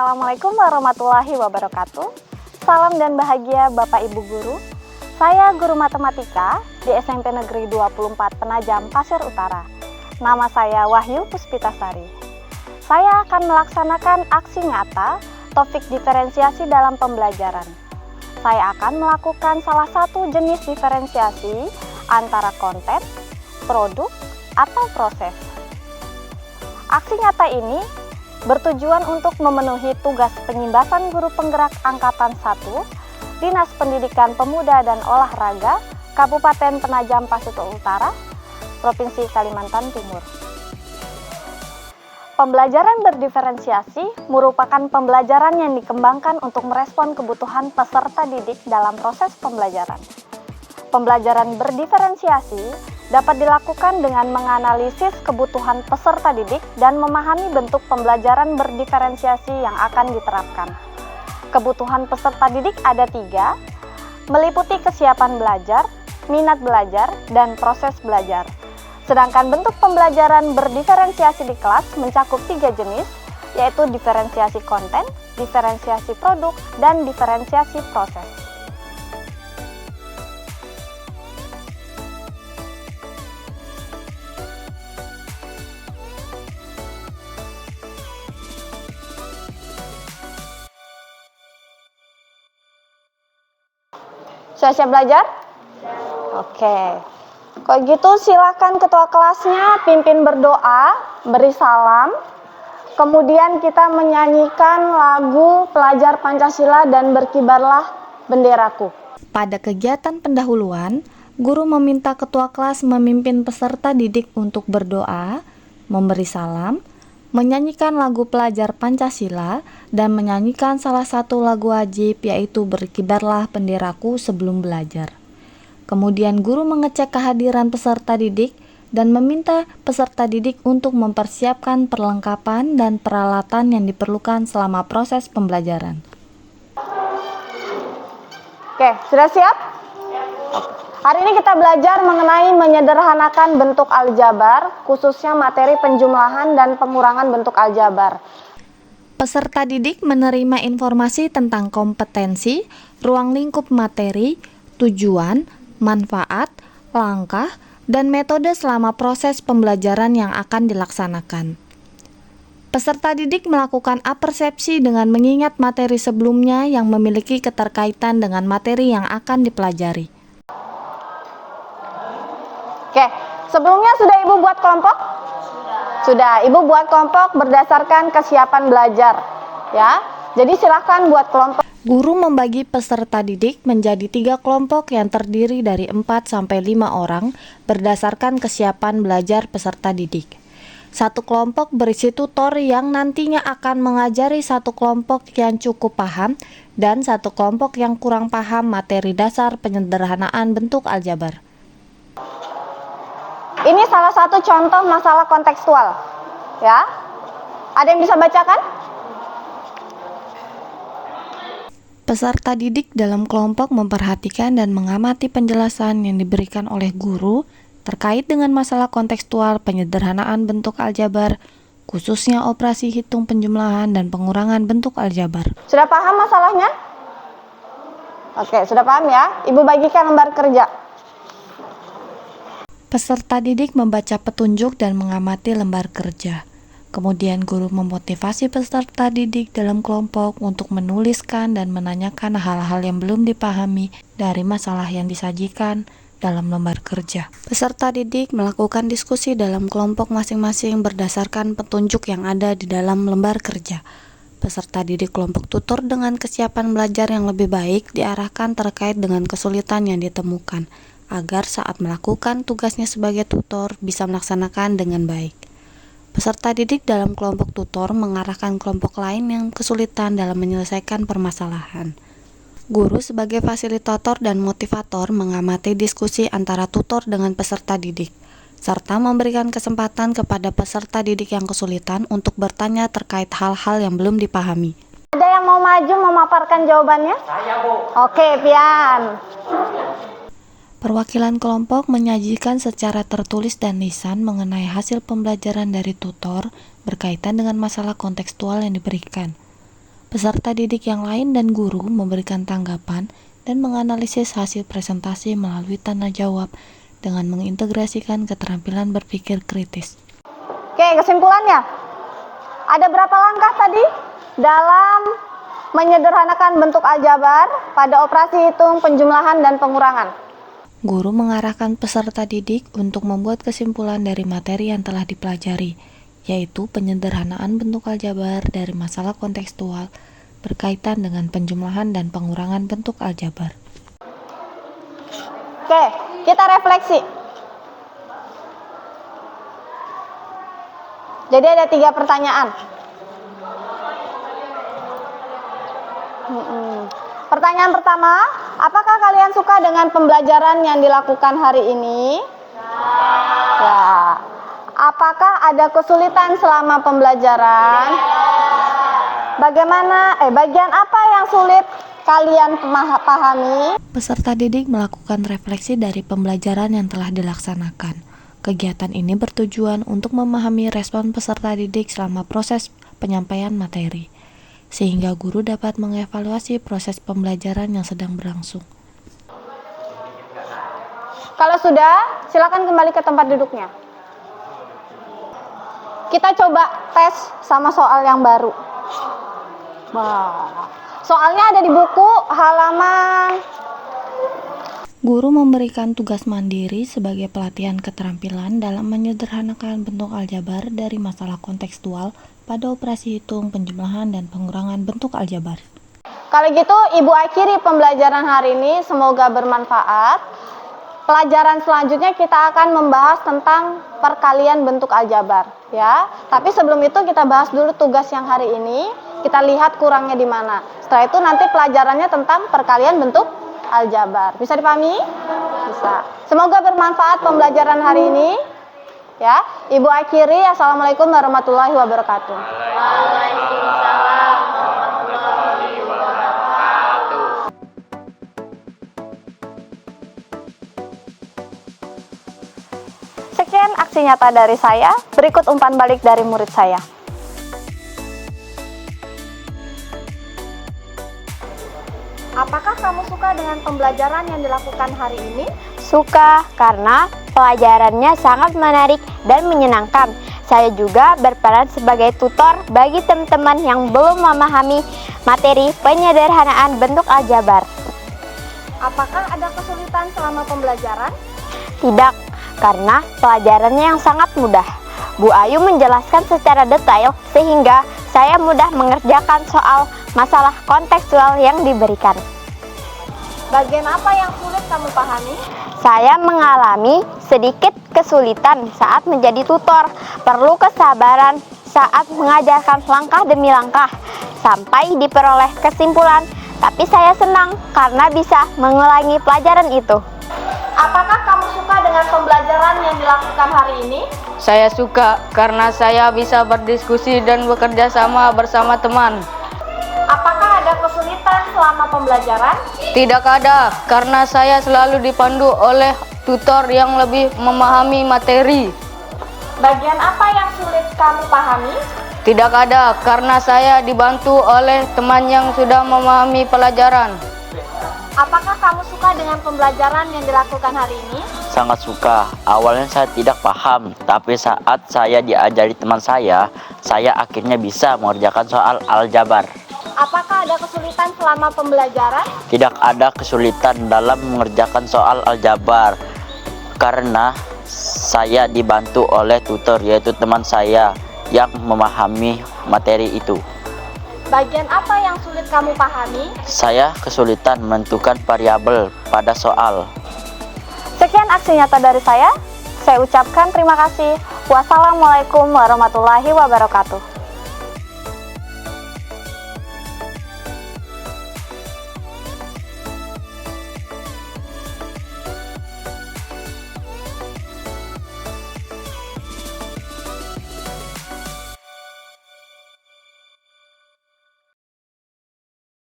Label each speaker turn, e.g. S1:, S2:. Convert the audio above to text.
S1: Assalamualaikum warahmatullahi wabarakatuh. Salam dan bahagia Bapak Ibu Guru. Saya guru matematika di SMP Negeri 24 Penajam, Pasir Utara. Nama saya Wahyu Puspitasari. Saya akan melaksanakan aksi nyata topik diferensiasi dalam pembelajaran. Saya akan melakukan salah satu jenis diferensiasi antara konten, produk, atau proses. Aksi nyata ini bertujuan untuk memenuhi tugas penyimbasan guru penggerak Angkatan 1 Dinas Pendidikan Pemuda dan Olahraga Kabupaten Penajam Pasir Utara, Provinsi Kalimantan Timur. Pembelajaran berdiferensiasi merupakan pembelajaran yang dikembangkan untuk merespon kebutuhan peserta didik dalam proses pembelajaran. Pembelajaran berdiferensiasi dapat dilakukan dengan menganalisis kebutuhan peserta didik dan memahami bentuk pembelajaran berdiferensiasi yang akan diterapkan. Kebutuhan peserta didik ada 3, meliputi kesiapan belajar, minat belajar, dan proses belajar. Sedangkan bentuk pembelajaran berdiferensiasi di kelas mencakup 3 jenis, yaitu diferensiasi konten, diferensiasi produk, dan diferensiasi proses. Sudah siap belajar? Oke. Kalau gitu silakan ketua kelasnya pimpin berdoa, beri salam. Kemudian kita menyanyikan lagu Pelajar Pancasila dan Berkibarlah Benderaku.
S2: Pada kegiatan pendahuluan, guru meminta ketua kelas memimpin peserta didik untuk berdoa, memberi salam, menyanyikan lagu Pelajar Pancasila, dan menyanyikan salah satu lagu wajib yaitu Berkibarlah Benderaku sebelum belajar. Kemudian guru mengecek kehadiran peserta didik dan meminta peserta didik untuk mempersiapkan perlengkapan dan peralatan yang diperlukan selama proses pembelajaran.
S1: Oke, sudah siap? Hari ini kita belajar mengenai menyederhanakan bentuk aljabar, khususnya materi penjumlahan dan pengurangan bentuk aljabar.
S2: Peserta didik menerima informasi tentang kompetensi, ruang lingkup materi, tujuan, manfaat, langkah, dan metode selama proses pembelajaran yang akan dilaksanakan. Peserta didik melakukan apersepsi dengan mengingat materi sebelumnya yang memiliki keterkaitan dengan materi yang akan dipelajari.
S1: Oke, sebelumnya sudah Ibu buat kelompok? Sudah, Ibu buat kelompok berdasarkan kesiapan belajar, ya. Jadi silakan buat kelompok.
S2: Guru membagi peserta didik menjadi 3 kelompok yang terdiri dari 4-5 orang berdasarkan kesiapan belajar peserta didik. Satu kelompok berisi tutor yang nantinya akan mengajari satu kelompok yang cukup paham dan satu kelompok yang kurang paham materi dasar penyederhanaan bentuk aljabar.
S1: Ini salah satu contoh masalah kontekstual, ya. Ada yang bisa bacakan?
S2: Peserta didik dalam kelompok memperhatikan dan mengamati penjelasan yang diberikan oleh guru terkait dengan masalah kontekstual penyederhanaan bentuk aljabar, khususnya operasi hitung penjumlahan dan pengurangan bentuk aljabar.
S1: Sudah paham masalahnya? Oke, sudah paham ya? Ibu bagikan lembar kerja.
S2: Peserta didik membaca petunjuk dan mengamati lembar kerja. Kemudian guru memotivasi peserta didik dalam kelompok untuk menuliskan dan menanyakan hal-hal yang belum dipahami dari masalah yang disajikan dalam lembar kerja. Peserta didik melakukan diskusi dalam kelompok masing-masing berdasarkan petunjuk yang ada di dalam lembar kerja. Peserta didik kelompok tutor dengan kesiapan belajar yang lebih baik diarahkan terkait dengan kesulitan yang ditemukan, agar saat melakukan tugasnya sebagai tutor bisa melaksanakan dengan baik. Peserta didik dalam kelompok tutor mengarahkan kelompok lain yang kesulitan dalam menyelesaikan permasalahan. Guru sebagai fasilitator dan motivator mengamati diskusi antara tutor dengan peserta didik, serta memberikan kesempatan kepada peserta didik yang kesulitan untuk bertanya terkait hal-hal yang belum dipahami.
S1: Ada yang mau maju memaparkan jawabannya? Saya, Bu. Oke, Pian.
S2: Perwakilan kelompok menyajikan secara tertulis dan lisan mengenai hasil pembelajaran dari tutor berkaitan dengan masalah kontekstual yang diberikan. Peserta didik yang lain dan guru memberikan tanggapan dan menganalisis hasil presentasi melalui tanya jawab dengan mengintegrasikan keterampilan berpikir kritis.
S1: Oke, kesimpulannya. Ada berapa langkah tadi dalam menyederhanakan bentuk aljabar pada operasi hitung, penjumlahan, dan pengurangan?
S2: Guru mengarahkan peserta didik untuk membuat kesimpulan dari materi yang telah dipelajari, yaitu penyederhanaan bentuk aljabar dari masalah kontekstual berkaitan dengan penjumlahan dan pengurangan bentuk aljabar.
S1: Oke, kita refleksi. Jadi ada 3 pertanyaan. Pertanyaan pertama, apakah kalian suka dengan pembelajaran yang dilakukan hari ini? Ya. Apakah ada kesulitan selama pembelajaran? Bagian apa yang sulit kalian pahami?
S2: Peserta didik melakukan refleksi dari pembelajaran yang telah dilaksanakan. Kegiatan ini bertujuan untuk memahami respon peserta didik selama proses penyampaian materi, sehingga guru dapat mengevaluasi proses pembelajaran yang sedang berlangsung.
S1: Kalau sudah, silakan kembali ke tempat duduknya. Kita coba tes sama soal yang baru. Soalnya ada di buku halaman.
S2: Guru memberikan tugas mandiri sebagai pelatihan keterampilan dalam menyederhanakan bentuk aljabar dari masalah kontekstual pada operasi hitung, penjumlahan, dan pengurangan bentuk aljabar.
S1: Kalau gitu, Ibu akhiri pembelajaran hari ini. Semoga bermanfaat. Pelajaran selanjutnya kita akan membahas tentang perkalian bentuk aljabar, ya. Tapi sebelum itu kita bahas dulu tugas yang hari ini. Kita lihat kurangnya di mana. Setelah itu nanti pelajarannya tentang perkalian bentuk aljabar. Bisa dipahami? Bisa. Semoga bermanfaat pembelajaran hari ini. Ya, Ibu akhiri. Assalamualaikum warahmatullahi wabarakatuh. Waalaikumsalam warahmatullahi wabarakatuh. Sekian aksi nyata dari saya. Berikut umpan balik dari murid saya. Apakah kamu suka dengan pembelajaran yang dilakukan hari ini?
S3: Suka, karena pelajarannya sangat menarik dan menyenangkan. Saya juga berperan sebagai tutor bagi teman-teman yang belum memahami materi penyederhanaan bentuk aljabar.
S1: Apakah ada kesulitan selama pembelajaran?
S3: Tidak, karena pelajarannya yang sangat mudah. Bu Ayu menjelaskan secara detail sehingga saya mudah mengerjakan soal masalah kontekstual yang diberikan.
S1: Bagian apa yang sulit kamu pahami?
S3: Saya mengalami sedikit kesulitan saat menjadi tutor. Perlu kesabaran saat mengajarkan langkah demi langkah sampai diperoleh kesimpulan. Tapi saya senang karena bisa mengulangi pelajaran itu.
S1: Apakah kamu suka dengan pembelajaran yang dilakukan hari ini?
S4: Saya suka karena saya bisa berdiskusi dan bekerja sama bersama teman.
S1: Apakah ada kesulitan selama pembelajaran?
S4: Tidak ada, karena saya selalu dipandu oleh tutor yang lebih memahami materi.
S1: Bagian apa yang sulit kamu pahami?
S4: Tidak ada, karena saya dibantu oleh teman yang sudah memahami pelajaran.
S1: Apakah kamu suka dengan pembelajaran yang dilakukan hari ini?
S5: Sangat suka. Awalnya saya tidak paham, tapi saat saya diajari teman saya akhirnya bisa mengerjakan soal aljabar.
S1: Apakah ada kesulitan selama pembelajaran?
S5: Tidak ada kesulitan dalam mengerjakan soal aljabar, karena saya dibantu oleh tutor, yaitu teman saya yang memahami materi itu.
S1: Bagian apa yang sulit kamu pahami?
S5: Saya kesulitan menentukan variabel pada soal.
S1: Sekian aksi nyata dari saya. Saya ucapkan terima kasih. Wassalamualaikum warahmatullahi wabarakatuh.